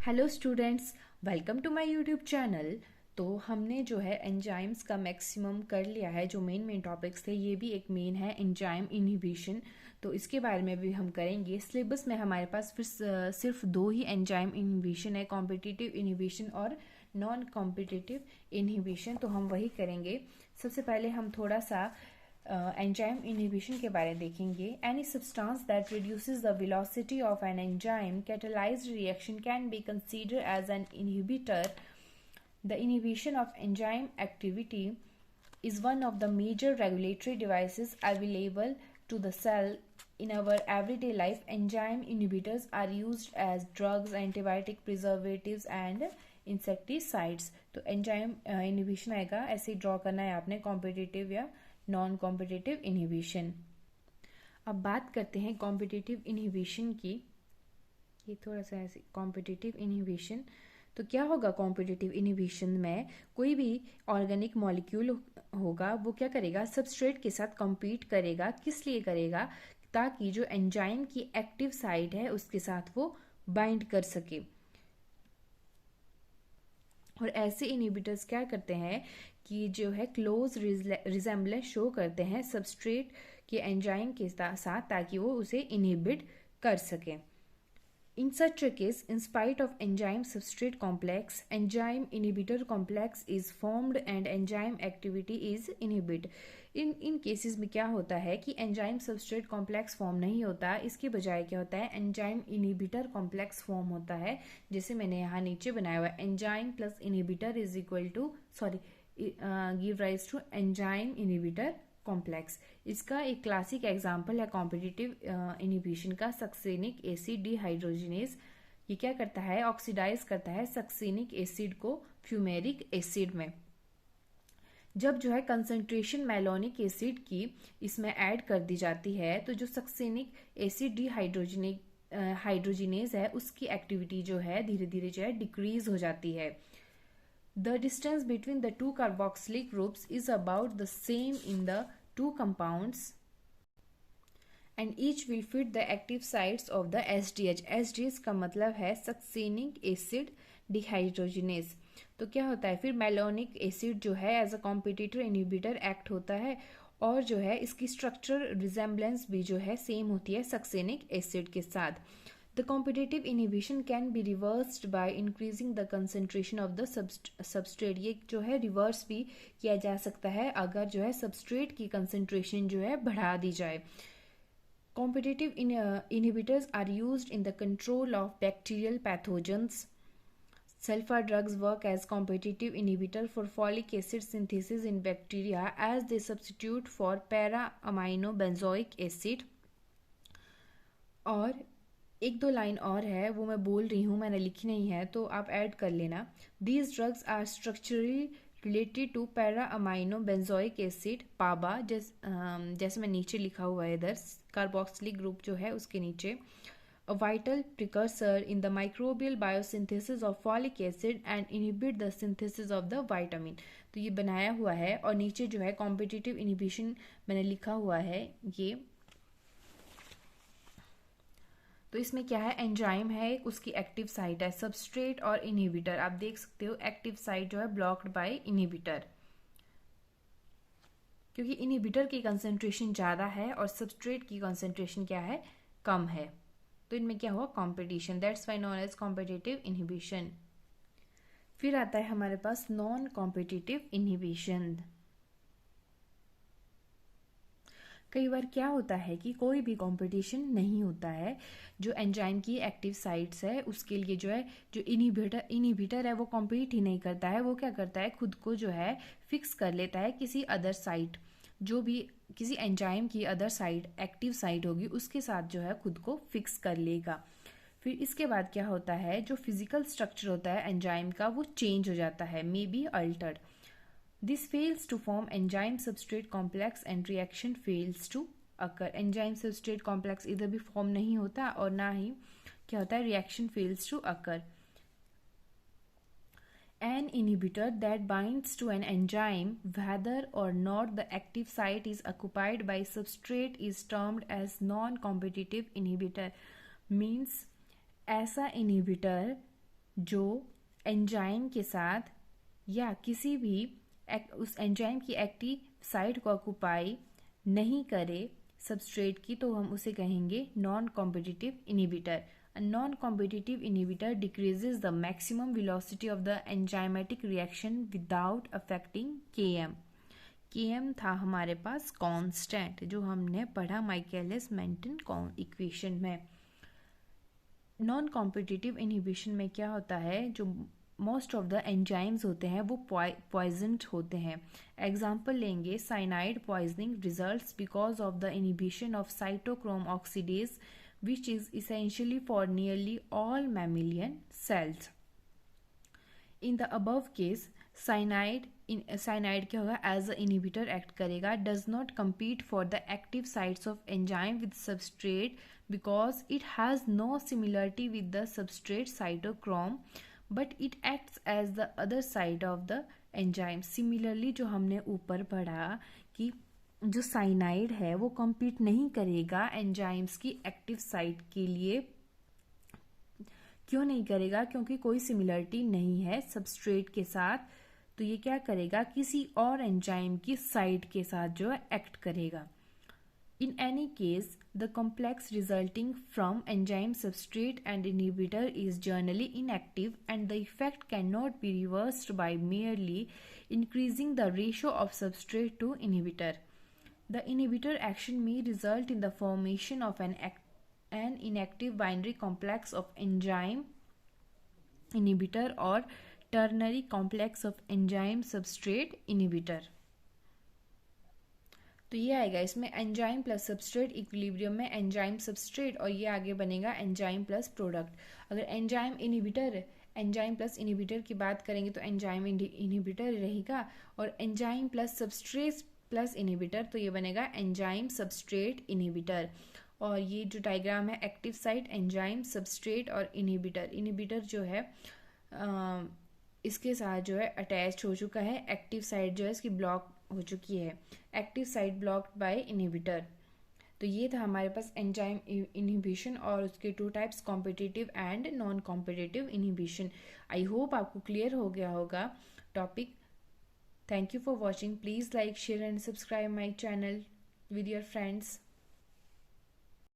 Hello students, welcome to my YouTube channel. तो हमने जो है एंजाइम्स का मैक्सिमम कर लिया है। जो मेन टॉपिक्स थे ये भी एक मेन है एंजाइम इनहिबिशन, तो इसके बारे में भी हम करेंगे। सिलेबस में हमारे पास फिर सिर्फ दो ही एंजाइम इनहिबिशन है, कॉम्पिटिटिव इनहिबिशन और नॉन कॉम्पिटिटिव इनहिबिशन, तो हम वही करेंगे। सबसे पहले हम थोड़ा सा एंजाइम इनहिबिशन के बारे में देखेंगे। Any substance that reduces the velocity of an enzyme catalysed reaction can be considered as an inhibitor. The inhibition of enzyme activity is one of the major regulatory devices available to the cell in our everyday life. Enzyme inhibitors are used as drugs, antibiotic, preservatives and insecticides. तो enzyme inhibition आएगा, ऐसे draw करना है आपने, competitive या non competitive inhibition. अब बात करते हैं कॉम्पिटिटिव इनहिबिशन की। ये थोड़ा सा ऐसे कॉम्पिटिटिव इनहिबिशन, तो क्या होगा कॉम्पिटिटिव इनहिबिशन में? कोई भी ऑर्गेनिक मॉलिक्यूल होगा, वो क्या करेगा, सबस्ट्रेट के साथ कॉम्पीट करेगा। किस लिए करेगा? ताकि जो एंजाइम की एक्टिव साइट है उसके साथ वो बाइंड कर सके। और ऐसे इनहिबिटर्स क्या करते हैं कि जो है क्लोज रिजेम्बलेंस शो करते हैं सबस्ट्रेट के एंजाइम के साथ, ताकि वो उसे इनहिबिट कर सके। In such a case, in spite of enzyme substrate complex, enzyme inhibitor complex is formed and enzyme activity is inhibited. In cases में क्या होता है कि एंजाइम सबस्ट्रेट कॉम्प्लेक्स फॉर्म नहीं होता, इसके बजाय क्या होता है, एंजाइम इनहिबिटर कॉम्प्लेक्स फॉर्म होता है। जैसे मैंने यहाँ नीचे बनाया हुआ है, enzyme plus inhibitor is equal to give rise to enzyme inhibitor complex. इसका एक क्लासिक एग्जाम्पल है कॉम्पिटिटिव इनहिबिशन का, सक्सेनिक एसिड डिहाइड्रोजिनेज। ये क्या करता है, ऑक्सीडाइज करता है सक्सेनिक एसिड को फ्यूमेरिक एसिड में। जब जो है कंसंट्रेशन मैलोनिक एसिड की इसमें ऐड कर दी जाती है, तो जो सक्सेनिक एसिड हाइड्रोजिनेज है उसकी एक्टिविटी जो है धीरे धीरे जो है डिक्रीज हो जाती है। The distance between the two carboxylic groups is about the same in the two compounds and each will fit the active sites of the SDH. SDH का मतलब है सक्सेनिक एसिड डिहाइड्रोजिनेज। तो क्या होता है फिर, मैलोनिक एसिड जो है as a competitor inhibitor act होता है, और जो है इसकी स्ट्रक्चर रिजेम्बलेंस भी जो है सेम होती है सक्सेनिक एसिड के साथ। The competitive inhibition can be reversed by increasing the concentration of the substrate. ये जो है रिवर्स भी किया जा सकता है अगर जो है सबस्ट्रेट की कंसंट्रेशन जो है बढ़ा दी जाए। Competitive inhibitors are used in the control of bacterial pathogens. Sulfa drugs work as competitive inhibitor for folic acid synthesis in bacteria as they substitute for para-aminobenzoic acid. और एक दो लाइन और है, वो मैं बोल रही हूँ, मैंने लिखी नहीं है, तो आप ऐड कर लेना। These drugs are structurally related to para amino benzoic acid PABA, जैसे मैं नीचे लिखा हुआ है इधर, कार्बोक्सिलिक ग्रुप जो है उसके नीचे। A vital precursor in the microbial biosynthesis of folic acid and inhibit the synthesis of the vitamin. तो ये बनाया हुआ है, और नीचे जो है कॉम्पिटिटिव इनहिबिशन मैंने लिखा हुआ है ये। तो इसमें क्या है, एंजाइम है एक, उसकी एक्टिव साइट है सबस्ट्रेट और इनहिबिटर। आप देख सकते हो एक्टिव साइट जो है ब्लॉक्ड बाय इनहिबिटर, क्योंकि इनहिबिटर की कंसंट्रेशन ज़्यादा है और सबस्ट्रेट की कंसंट्रेशन क्या है, कम है। तो इनमें क्या हुआ, competition, that's why known as competitive inhibition. फिर आता है हमारे पास नॉन कॉम्पिटिटिव इनहिबिशन। कई बार क्या होता है कि कोई भी कंपटीशन नहीं होता है, जो एंजाइम की एक्टिव साइट्स है उसके लिए जो है जो इनहिबिटर है वो कॉम्पीट ही नहीं करता है। वो क्या करता है, खुद को जो है फिक्स कर लेता है किसी अदर साइट, जो भी किसी एंजाइम की अदर साइट एक्टिव साइट होगी उसके साथ जो है खुद को फिक्स कर लेगा। फिर इसके बाद क्या होता है, जो फिजिकल स्ट्रक्चर होता है एंजाइम का वो चेंज हो जाता है, may be altered. This fails to form enzyme substrate complex and reaction fails to occur. Enzyme substrate complex इधर भी फॉर्म नहीं होता और ना ही क्या होता है, reaction fails to occur. An inhibitor that binds to an enzyme, whether or not the active site is occupied by substrate, is termed as non-competitive inhibitor. Means ऐसा inhibitor जो एंजाइम के साथ या किसी भी उस एंजाइम की एक्टिव साइट को ऑक्युपाई नहीं करे सबस्ट्रेट की, तो हम उसे कहेंगे non competitive inhibitor. A non-competitive inhibitor decreases the maximum velocity of the enzymatic reaction without affecting Km. Km था हमारे पास कांस्टेंट, जो हमने पढ़ा माइकेलिस मेंटन इक्वेशन में. नॉन कॉम्पिटिटिव इनहिबिशन में क्या होता है, जो मोस्ट ऑफ द एंजाइम्स होते हैं वो पॉइजनड होते हैं. एग्जाम्पल लेंगे, cyanide poisoning results because of the inhibition of cytochrome oxidase which is essentially for nearly all mammalian cells. In the above case, cyanide क्या होगा, as a inhibitor act करेगा, does not compete for the active sites of enzyme with substrate because it has no similarity with the substrate cytochrome, but it acts as the other side of the enzyme. Similarly, जो हमने ऊपर पढ़ा कि जो cyanide है वो compete नहीं करेगा एंजाइम्स की एक्टिव साइट के लिए. क्यों नहीं करेगा? क्योंकि कोई सिमिलरिटी नहीं है सबस्ट्रेट के साथ. तो ये क्या करेगा, किसी और एंजाइम की साइट के साथ जो है एक्ट करेगा. In any case the complex resulting from enzyme substrate and inhibitor is generally inactive and the effect can not be reversed bye merely increasing the ratio of substrate to inhibitor. The inhibitor action may result in the formation of an inactive binary complex of enzyme inhibitor or ternary complex of enzyme substrate inhibitor. तो ये आएगा इसमें enzyme plus substrate equilibrium में enzyme substrate, और ये आगे बनेगा enzyme plus product. अगर एंजाइम प्लस इनहिबिटर की बात करेंगे तो एंजाइम इनहिबिटर रहेगा, और enzyme plus substrate plus inhibitor तो ये बनेगा एंजाइम सबस्ट्रेट इनहिबिटर. और ये जो डायग्राम है, एक्टिव साइट एंजाइम सबस्ट्रेट और इनहिबिटर जो है इसके साथ जो है अटैच हो चुका है. एक्टिव साइट जो है इसकी ब्लॉक हो चुकी है, active site blocked by inhibitor. तो ये था हमारे पास एंजाइम इनहिबिशन और उसके two types, competitive and non competitive inhibition. I hope आपको क्लियर हो गया होगा topic. Thank you for watching. Please like, share and subscribe my channel with your friends.